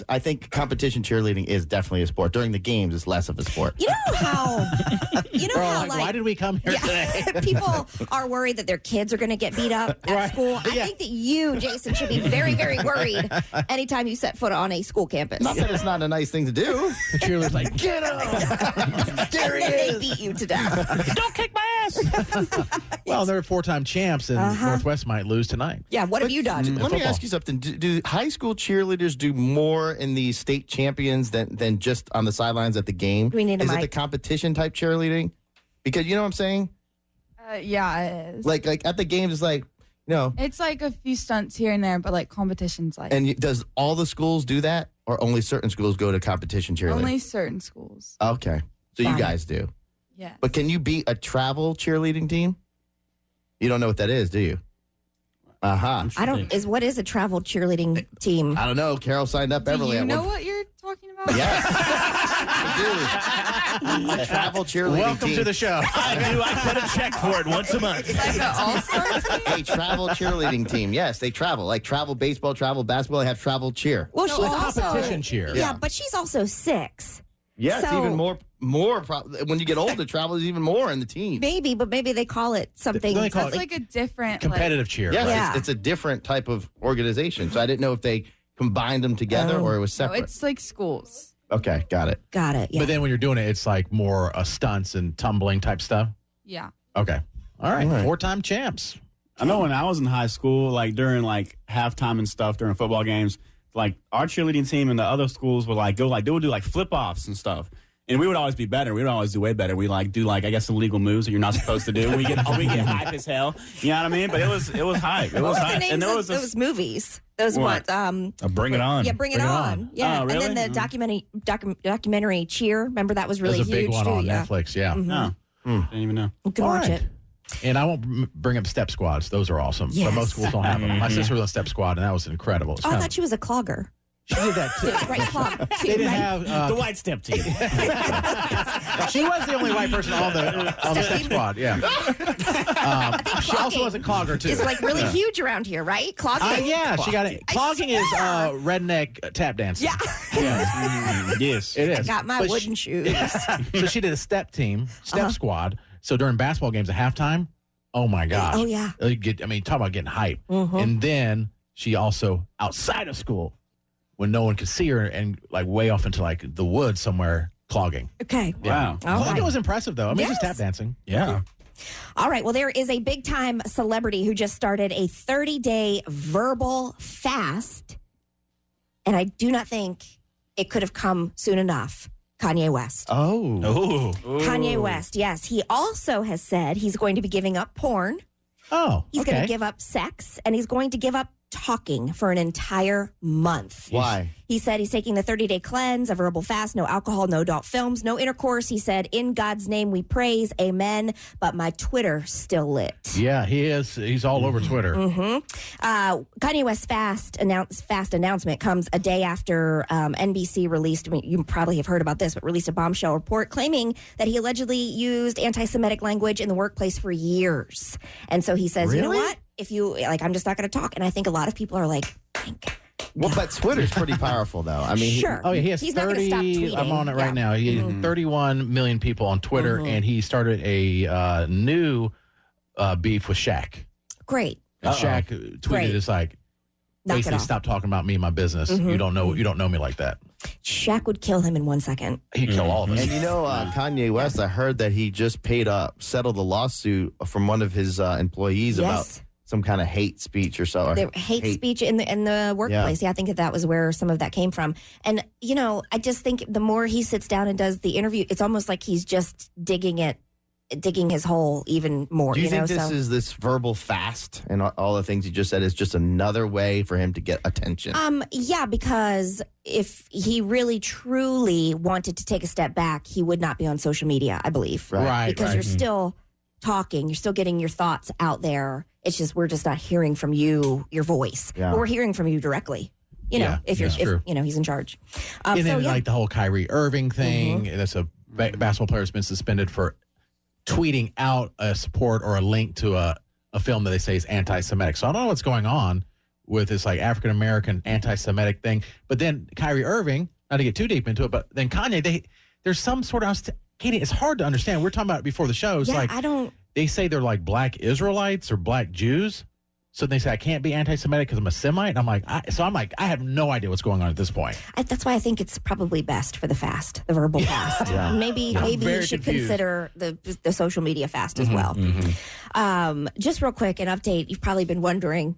I think competition cheerleading is definitely a sport. During the games, it's less of a sport. You know how why did we come here today? people are worried that their kids are going to get beat up at school. I think that you, Jason, should be very, very worried anytime you set foot on a school campus. Not that it's not a nice thing to do. The cheerleader's like, get him! There he is! They beat you to death. Don't kick my ass! Well, they're 4-time champs, and Northwest might lose tonight. Yeah, what have you done? Let me ask you something. Do high school cheerleaders do more in the state champions than just on the sidelines at the game? We need a Is it mic. the competition type cheerleading? Because you know what I'm saying? Yeah, it is. Like at the games, it's like, It's like a few stunts here and there, but like competitions like does all the schools do that, or only certain schools go to competition cheerleading? only certain schools. Okay, so you guys do. Yeah. But can you beat a travel cheerleading team? You don't know what that is, do you? I don't. What is a travel cheerleading team? I don't know. Carol signed up. Do Beverly. you at know one- what you're talking about? Yes, I do. A travel cheerleading Welcome team. to the show. I do. I put a check for it once a month. Like an all-star team? A travel cheerleading team. Yes, they travel. Like travel baseball, travel basketball. They have travel cheer. Well, she's also Competition cheer. Yeah, but she's also 6. Yeah, it's So- even more. When you get older, travel is even more in the team. Maybe, but maybe they call it something. They call It's like a different competitive cheer. Yes, right? Yeah. it's a different type of organization. So I didn't know if they combined them together or it was No, separate. it's like schools. Okay, got it. Got it. Yeah. But then when you're doing it, it's like more stunts and tumbling type stuff. Yeah. Okay. All right. All right. 4-time champs. I know when I was in high school, like during like halftime and stuff during football games, like our cheerleading team and the other schools would like go like they would do like flip offs and stuff. And we would always be better. We would always do way better. We like do like I guess some illegal moves that you're not supposed to do. We get hype as hell. You know what I mean? But it was hype. It what was were the hype. names And there of was those movies? Those What? Bring it on. Yeah, Bring It On. Yeah, Oh, really? and then the documentary Cheer. Remember that was really There's a huge big one too. on Yeah, Netflix. Yeah. no, didn't even know. you can All watch right. it. And I won't bring up step squads. Those are awesome. Yes. But most schools don't have them. My sister was on step squad, and that was incredible. It's Oh, I kind thought she was a clogger. she did that too. Right, clog. They didn't have. The white step team. She was the only white person on the step squad. Yeah. She also was a clogger too. It's like really huge around here, right? Clogging. Yeah, she got it. Clogging is redneck tap dancing. Yeah. Yes. It is. Got my But wooden shoes. So she did a step team, step squad. So during basketball games at halftime, oh my gosh. Oh, yeah. Talk about getting hype. And then she also, outside of school, when no one could see her and like way off into like the woods somewhere, clogging. Okay. Wow. All Clogging right. was impressive though. I mean, just Yes. tap dancing. Yeah. All right. Well, there is a big time celebrity who just started a 30-day verbal fast. And I do not think it could have come soon enough. Kanye West. Oh. Oh. Kanye West, yes. He also has said he's going to be giving up porn. Oh, He's okay. going to give up sex, and he's going to give up talking for an entire month. Why? He said he's taking the 30-day cleanse, a verbal fast, no alcohol, no adult films, no intercourse. He said, in God's name we praise, amen, but my Twitter still lit. Yeah, he is. He's all over Twitter. Kanye West's fast announcement comes a day after NBC released, I mean, you probably have heard about this, but released a bombshell report claiming that he allegedly used anti-Semitic language in the workplace for years. And so he says, you know Really? what? If you, like, I'm just not going to talk. And I think a lot of people are like, thank Well, but Twitter's pretty powerful, though. I mean, sure. Oh, yeah, he has He's not gonna stop 30. I'm tweeting. on it right Yeah. now. He has 31 million people on Twitter, and he started a new beef with Shaq. Great. And Shaq tweeted, Great. it's like, Knock it basically, off. stop talking about me and my business. You don't know me like that. Shaq would kill him in 1 second. He'd kill all of us. And you know, Kanye West, I heard that he just settled a lawsuit from one of his employees Yes. about some kind of hate speech or so. The hate speech in the workplace. Yeah, I think that was where some of that came from. And, you know, I just think the more he sits down and does the interview, it's almost like he's just digging his hole even more. Do you think know? this verbal fast and all the things you just said is just another way for him to get attention? Yeah, because if he really truly wanted to take a step back, he would not be on social media, I believe. Right, Because right. you're still talking, you're still getting your thoughts out there. It's just we're just not hearing from you, your voice. Yeah. But we're hearing from you directly. You know, Yeah, if you're, that's true. if, you know, he's in charge. And then, yeah. like, the whole Kyrie Irving thing, and that's a basketball player has been suspended for tweeting out a support or a link to a film that they say is anti-Semitic. So I don't know what's going on with this like African American anti-Semitic thing. But then Kyrie Irving, not to get too deep into it, but then Kanye, there's some sort of, Katie, it's hard to understand. We're talking about it before the show. It's like, they say they're like black Israelites or black Jews. So they say I can't be anti-Semitic because I'm a Semite. And I'm like, I have no idea what's going on at this point. That's why I think it's probably best for the fast, the verbal fast. Yeah. Maybe you should consider the social media fast as well. Just real quick, an update. You've probably been wondering,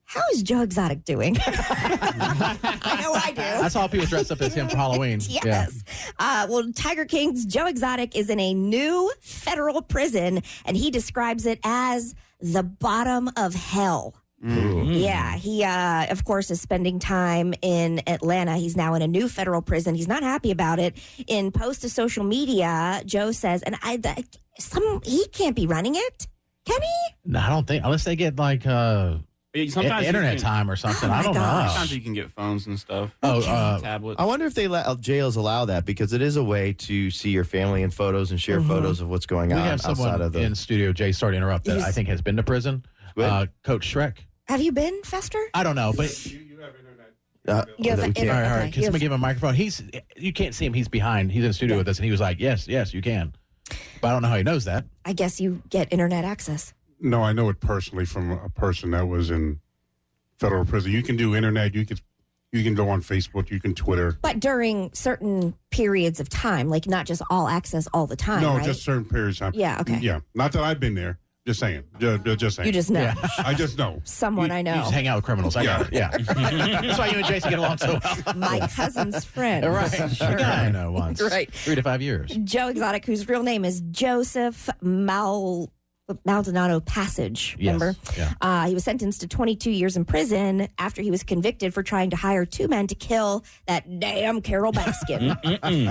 how is Joe Exotic doing? I know I do. I saw people dressed up as him for Halloween. Yes. Well, Tiger King's Joe Exotic is in a new federal prison, and he describes it as the bottom of hell. Yeah, he, of course, is spending time in Atlanta. He's now in a new federal prison. He's not happy about it. In post to social media, Joe says, and he can't be running it, can he? No, I don't think, unless they get like sometimes internet time or something. I don't know. Sometimes you can get phones and stuff. Tablets. I wonder if they let jails allow that, because it is a way to see your family in photos and share photos of what's going on. We have someone outside of in studio, Jay, sorry to interrupt, that I think has been to prison. Coach Shrek. Have you been, Fester? I don't know, but You have internet. You have all right. Can somebody give him a microphone? You can't see him. He's behind. He's in the studio with us, and he was like, "Yes, you can." But I don't know how he knows that. I guess you get internet access. No, I know it personally from a person that was in federal prison. You can do internet. You can go on Facebook. You can Twitter. But during certain periods of time, like not just all access all the time. No, right? just certain periods of time. Yeah. Okay. Yeah, not that I've been there. Just saying. Just saying. You just know. I just know. Someone I know. You just hang out with criminals. I got it. Yeah. That's why you and Jason get along so well. My cousin's friend. Right. Sure. A guy I know once. Right. 3 to 5 years. Joe Exotic, whose real name is Joseph Maldonado Passage, remember? Yeah. He was sentenced to 22 years in prison after he was convicted for trying to hire 2 men to kill that damn Carol Baskin.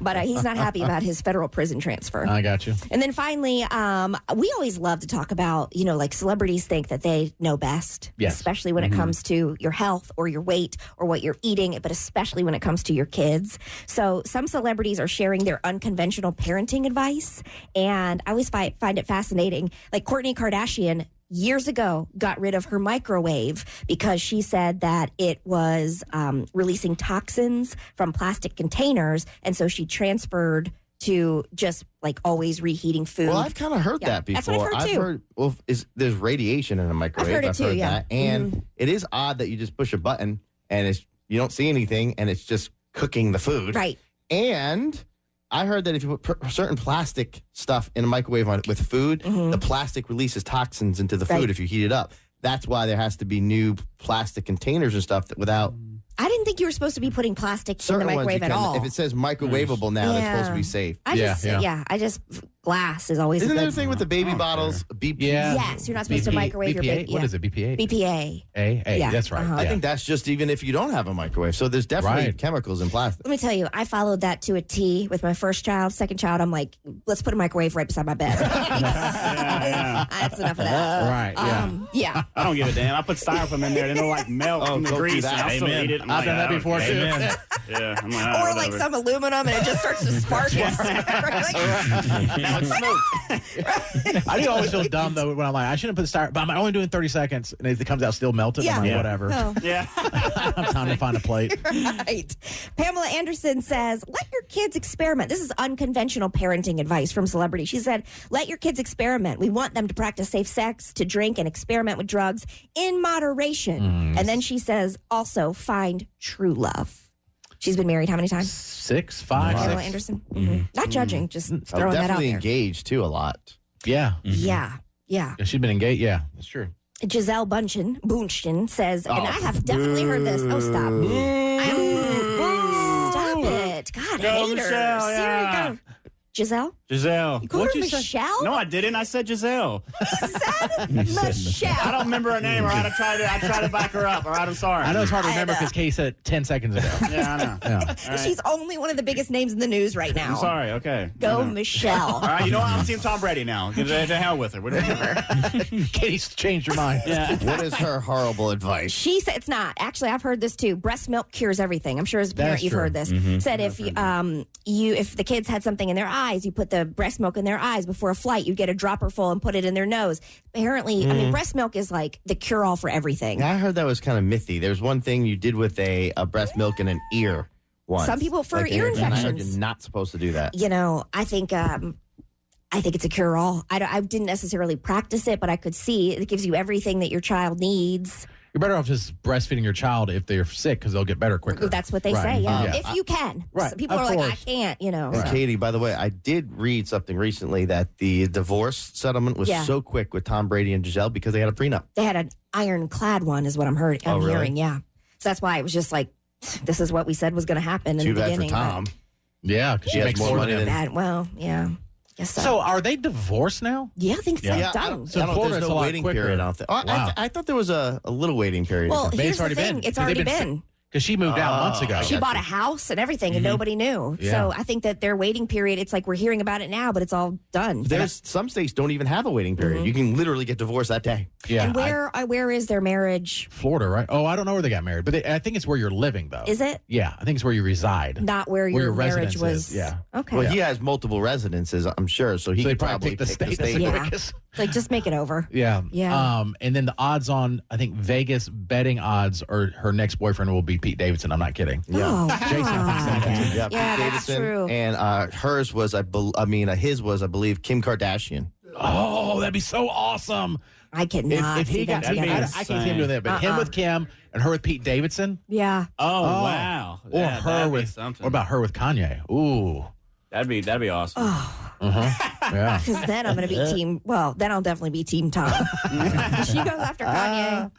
But he's not happy about his federal prison transfer. I got you. And then finally, we always love to talk about, like celebrities think that they know best, Yes. especially when it comes to your health or your weight or what you're eating, but especially when it comes to your kids. So some celebrities are sharing their unconventional parenting advice, and I always find it fascinating. Like Kourtney Kardashian years ago got rid of her microwave because she said that it was releasing toxins from plastic containers, and so she transferred to just like always reheating food. Well, I've kind of heard that before. That's what I've heard too. There's radiation in a microwave. I've heard it too, yeah. that. And it is odd that you just push a button and you don't see anything, and it's just cooking the food. Right. And I heard that if you put certain plastic stuff in a microwave with food, the plastic releases toxins into the food Right. if you heat it up. That's why there has to be new plastic containers and stuff that without I didn't think you were supposed to be putting plastic in the certain ones microwave you at can. all. If it says microwavable now, that's supposed to be safe. I just glass is always Isn't a there a good thing with the baby bottles? BP? Yeah. Yes, you're not supposed to microwave your baby. What is it? BPA? BPA. A. Yeah. That's right. Uh-huh. I think that's just even if you don't have a microwave. So there's definitely Right. chemicals in plastic. Let me tell you, I followed that to a T with my first child. Second child, I'm like, let's put a microwave right beside my bed. That's enough of that. Right. Yeah. Yeah. I don't give a damn. I put styrofoam in there, and it'll like melt from the don't do grease, that. and I'll still Amen. eat it. I'm I've done that before too. Amen. Yeah. I'm like, Or like whatever. some aluminum and it just starts to spark. Now it's smoked. I do always feel dumb though when I'm like, I shouldn't put the styrofoam, but I'm only doing 30 seconds, and it comes out still melted. I'm like, Yeah. whatever. Oh. Yeah. I have time to find a plate. Right. Pamela Anderson says, let your kids experiment. This is unconventional parenting advice from celebrity. She said, let your kids experiment. We want them to practice safe sex, to drink, and experiment with drugs in moderation. And then she says, also find true love. She's been married how many times? 6, 5, Pamela 6. Anderson? Not judging, just I'm throwing that out definitely there. engaged too a lot. Yeah. Yeah. Yeah, she's been engaged. Yeah, that's true. Giselle Bundchen says, and I have definitely heard this. Oh, stop. Stop it. God, Go, haters. Michelle, yeah. Seriously, Giselle? Giselle. You called her What'd you say? Michelle? No, I didn't. I said Giselle. You said Michelle. I don't remember her name. All right, I tried to back her up. All right, I'm sorry. I know it's hard to remember know. because Kay said it 10 seconds ago. Yeah, I know. Yeah. All right. She's only one of the biggest names in the news right now. I'm sorry. Okay. Go, I know. Michelle. All right, you know what? I'm Team Tom Brady now. Get to hell with her. Whatever. Katie's changed your mind. Yeah. What is her horrible advice? She said it's not. Actually, I've heard this too. Breast milk cures everything. I'm sure as a parent That's you've true. heard this. Said if the kids had something in their eye eyes. You put the breast milk in their eyes before a flight. You get a dropper full and put it in their nose. Apparently, I mean, breast milk is like the cure-all for everything. I heard that was kind of mythy. There's one thing you did with a breast milk in an ear once. Some people for ear and I heard infections. you're not supposed to do that. You know, I think it's a cure-all. I didn't necessarily practice it, but I could see it gives you everything that your child needs. You're better off just breastfeeding your child if they're sick because they'll get better quicker. That's what they Right. say, yeah. If you can. Right, Some people of are like, I course. can't, you know. And Katie, by the way, I did read something recently that the divorce settlement was so quick with Tom Brady and Giselle because they had a prenup. They had an ironclad one is what I'm really? hearing, yeah. So that's why it was just like, this is what we said was going to happen in Too the bad beginning. for Tom. Yeah, because she has makes more more money than than- Well, yeah. Guess so. So are they divorced now? Yeah, I think it's Yeah, done. So I don't, Florida, there's it's no a lot waiting quicker. period. I don't think. Wow. I thought there was a little waiting period. Well, But here's it's the already thing. been. It's 'Cause already they've been. Because she moved out months ago. She bought a house and everything, and nobody knew. Yeah. So I think that their waiting period, it's like we're hearing about it now, but it's all done. There's some states don't even have a waiting period. You can literally get divorced that day. Yeah, And where is their marriage? Florida, right? Oh, I don't know where they got married, but I think it's where you're living, though. Is it? Yeah, I think it's where you reside. Not where your marriage residence was. is, yeah. Okay. Well, he has multiple residences, I'm sure, so he So they could probably pick the pick state the that's state. the Yeah. quickest. Like, just make it over. Yeah. Yeah. And then the odds on, I think Vegas betting odds are her next boyfriend will be Pete Davidson. I'm not kidding. Oh, Jason, I think so, too. Yeah, Yeah, Pete that's Davidson. true. And hers was, his was, I believe, Kim Kardashian. Oh, that'd be so awesome. I cannot If see he them got, I together. can't see him doing that, but him with Kim and her with Pete Davidson. Yeah. Oh, wow. Or Yeah, her that'd be with, something. what about her with Kanye? Ooh. That'd be awesome. Yeah. Because then I'm going to be team. Well, then I'll definitely be team Tom. She goes after Kanye.